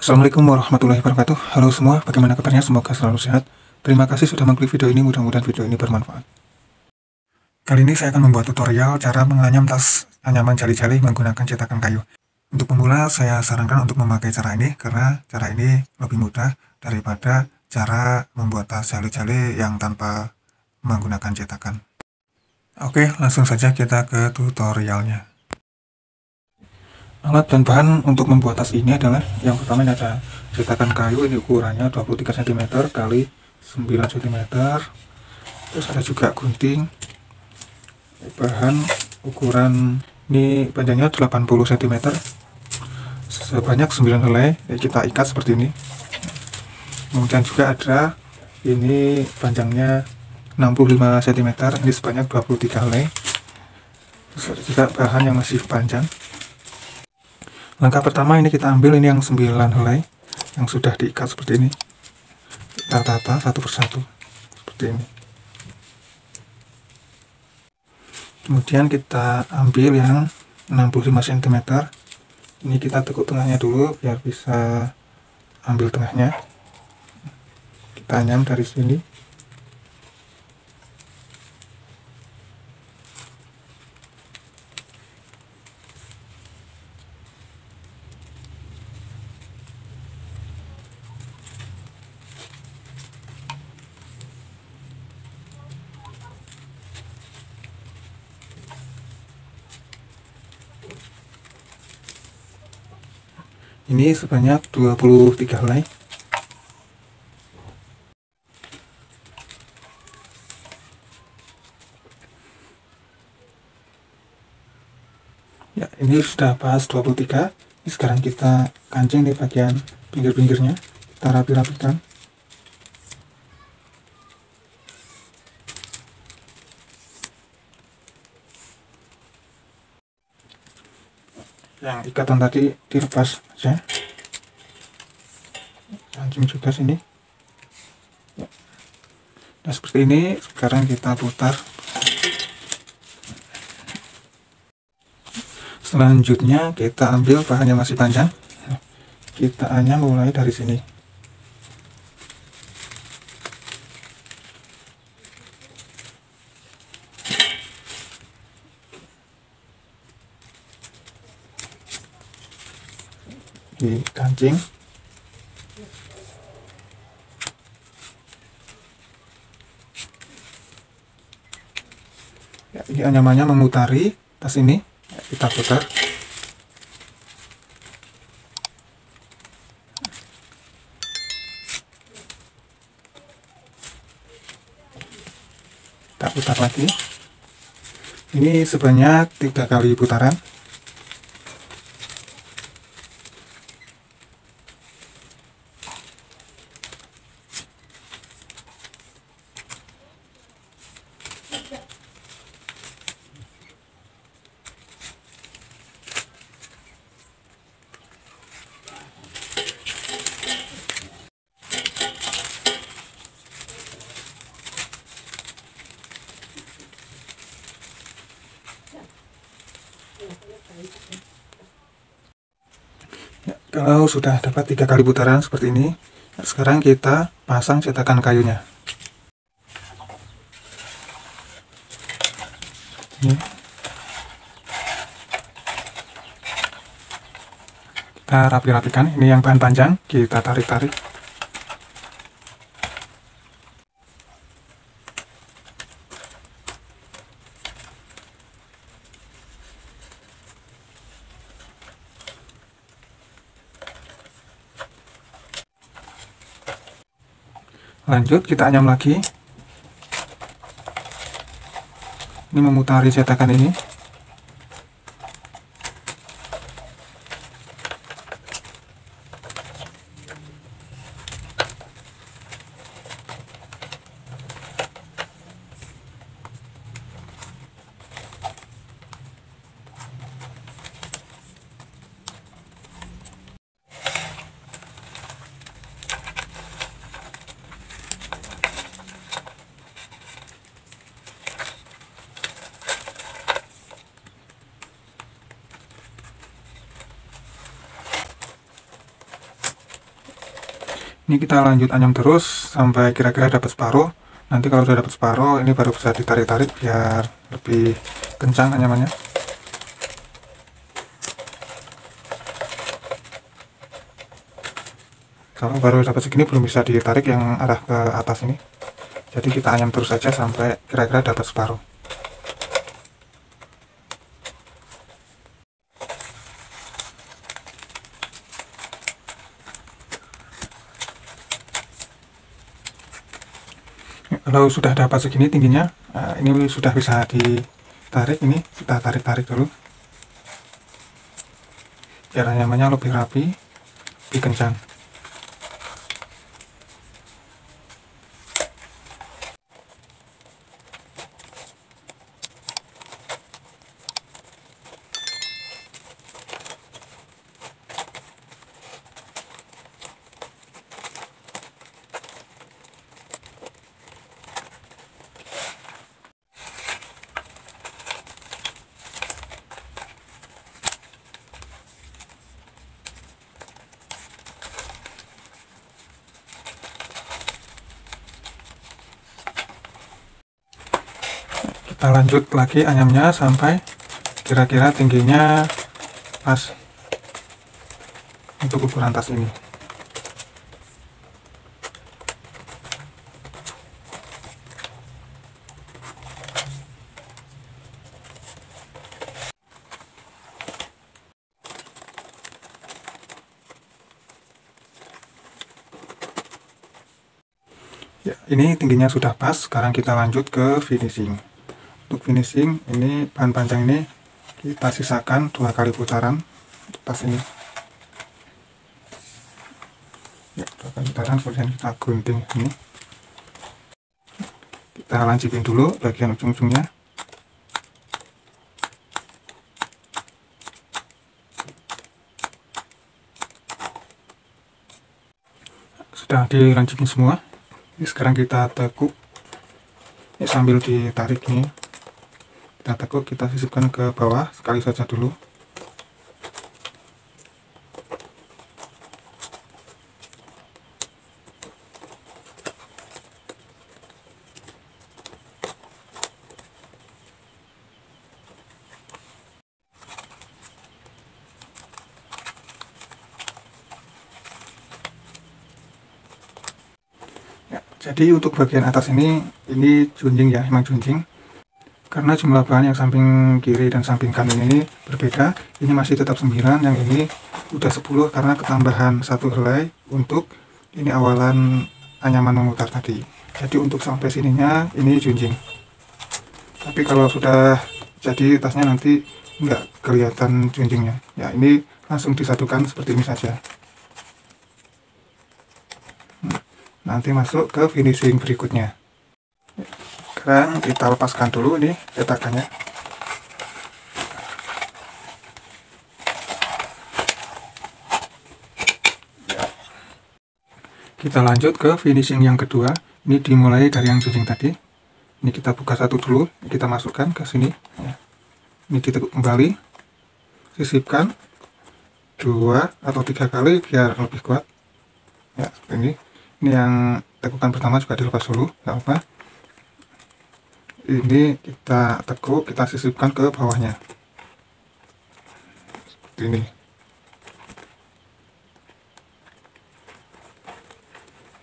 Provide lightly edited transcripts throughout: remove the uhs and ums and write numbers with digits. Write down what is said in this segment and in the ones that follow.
Assalamualaikum warahmatullahi wabarakatuh. Halo semua, bagaimana kabarnya? Semoga selalu sehat. Terima kasih sudah mengklik video ini, mudah-mudahan video ini bermanfaat. Kali ini saya akan membuat tutorial cara menganyam tas anyaman jali-jali menggunakan cetakan kayu. Untuk pemula, saya sarankan untuk memakai cara ini karena cara ini lebih mudah daripada cara membuat tas jali-jali yang tanpa menggunakan cetakan. Oke, langsung saja kita ke tutorialnya. Alat dan bahan untuk membuat tas ini adalah yang pertama ini ada cetakan kayu, ini ukurannya 23 cm kali 9 cm. Terus ada juga gunting, bahan ukuran ini panjangnya 80 cm sebanyak 9 helai, kita ikat seperti ini. Kemudian juga ada ini panjangnya 65 cm, ini sebanyak 23 helai. Terus ada juga bahan yang masih panjang. Langkah pertama ini kita ambil ini yang 9 helai yang sudah diikat seperti ini. Kita tata satu persatu seperti ini. Kemudian kita ambil yang 65 cm. Ini kita tekuk tengahnya dulu biar bisa ambil tengahnya. Kita anyam dari sini. Ini sebanyak 23 helai. Ya, ini sudah pas 23. Ini sekarang kita kancing di bagian pinggir-pinggirnya. Kita rapi-rapikan. Yang ikatan tadi dilepas saja. Kancing juga sini. Nah, seperti ini. Sekarang kita putar. Selanjutnya kita ambil bahan yang masih panjang. Kita anyam mulai dari sini. Di kancing. Ya, ini anyamannya memutari tas ini. Ya, kita putar. Kita putar lagi. Ini sebanyak 3 kali putaran. Ya, kalau sudah dapat 3 kali putaran seperti ini, sekarang kita pasang cetakan kayunya. Ini. Kita rapi-rapikan. Ini yang bahan panjang, kita tarik-tarik. Lanjut kita anyam lagi. Ini memutari cetakan ini. Ini kita lanjut anyam terus sampai kira-kira dapat separuh. Nanti kalau sudah dapat separuh, ini baru bisa ditarik-tarik biar lebih kencang anyamannya. Kalau baru dapat segini belum bisa ditarik yang arah ke atas ini. Jadi kita anyam terus saja sampai kira-kira dapat separuh. Kalau sudah dapat segini tingginya, ini sudah bisa ditarik. Ini kita tarik-tarik dulu biar anyamannya lebih rapi, lebih kencang. Kita lanjut lagi anyamnya sampai kira-kira tingginya pas untuk ukuran tas ini. Ya, ini tingginya sudah pas. Sekarang kita lanjut ke finishing. Untuk finishing, ini bahan panjang ini kita sisakan 2 kali putaran untuk tas ini. Ya, 2 kali putaran, kemudian kita gunting ini. Kita lancipin dulu bagian ujung-ujungnya. Sudah dirancipin semua. Ini sekarang kita tekuk. Ini sambil ditarik nih. Kita tekuk, kita sisipkan ke bawah sekali saja dulu. Ya, jadi untuk bagian atas ini junjing ya, emang junjing. Karena jumlah bahan yang samping kiri dan samping kanan ini berbeda. Ini masih tetap 9, yang ini udah 10 karena ketambahan 1 helai untuk ini awalan anyaman memutar tadi. Jadi untuk sampai sininya ini junjing. Tapi kalau sudah jadi tasnya nanti nggak kelihatan junjingnya. Ya, ini langsung disatukan seperti ini saja. Nanti masuk ke finishing berikutnya. Sekarang kita lepaskan dulu nih cetakannya. Kita lanjut ke finishing yang kedua. Ini dimulai dari yang junjing tadi. Ini kita buka satu dulu, kita masukkan ke sini. Ini ditekuk kembali, sisipkan 2 atau 3 kali biar lebih kuat. Ya, seperti ini. Ini yang tekukan pertama juga dilepas dulu, nggak apa. Ini kita tekuk, kita sisipkan ke bawahnya seperti ini.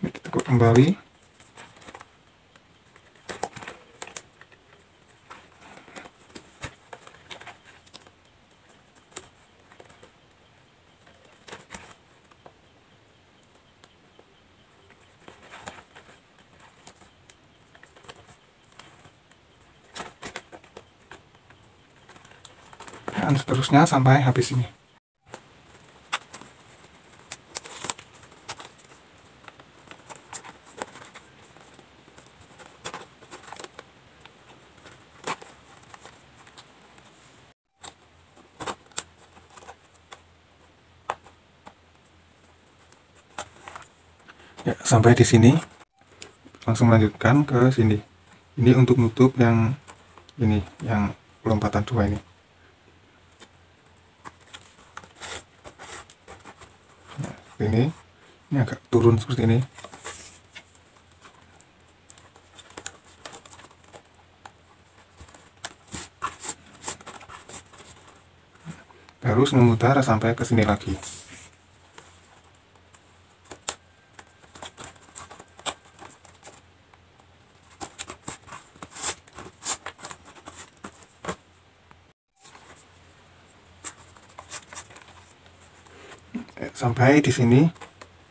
Ini kita tekuk kembali. Dan seterusnya sampai habis ini. Ya, sampai di sini. Langsung melanjutkan ke sini. Ini untuk nutup yang ini, yang lompatan 2 ini. Ini Ini agak turun seperti ini. Terus memutar sampai ke sini lagi. Sampai di sini.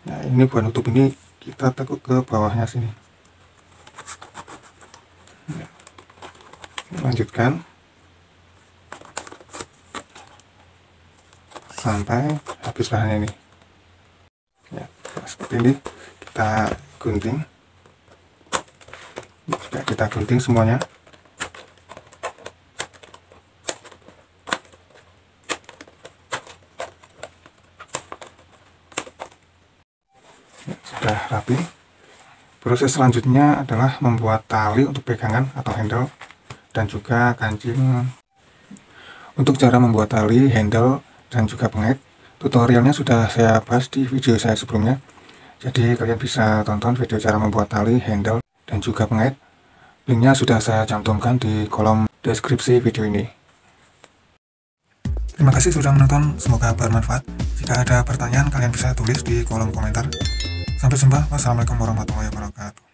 Nah, ini buat nutup ini kita tekuk ke bawahnya sini. Lanjutkan sampai habis bahannya ini. Ya, seperti ini kita gunting. Sudah kita gunting semuanya. Sudah rapi. Proses selanjutnya adalah membuat tali untuk pegangan atau handle dan juga kancing. Untuk cara membuat tali, handle, dan juga pengait, tutorialnya sudah saya bahas di video saya sebelumnya. Jadi kalian bisa tonton video cara membuat tali, handle, dan juga pengait. Linknya sudah saya cantumkan di kolom deskripsi video ini. Terima kasih sudah menonton, semoga bermanfaat. Jika ada pertanyaan, kalian bisa tulis di kolom komentar. Sampai jumpa, wassalamualaikum warahmatullahi wabarakatuh.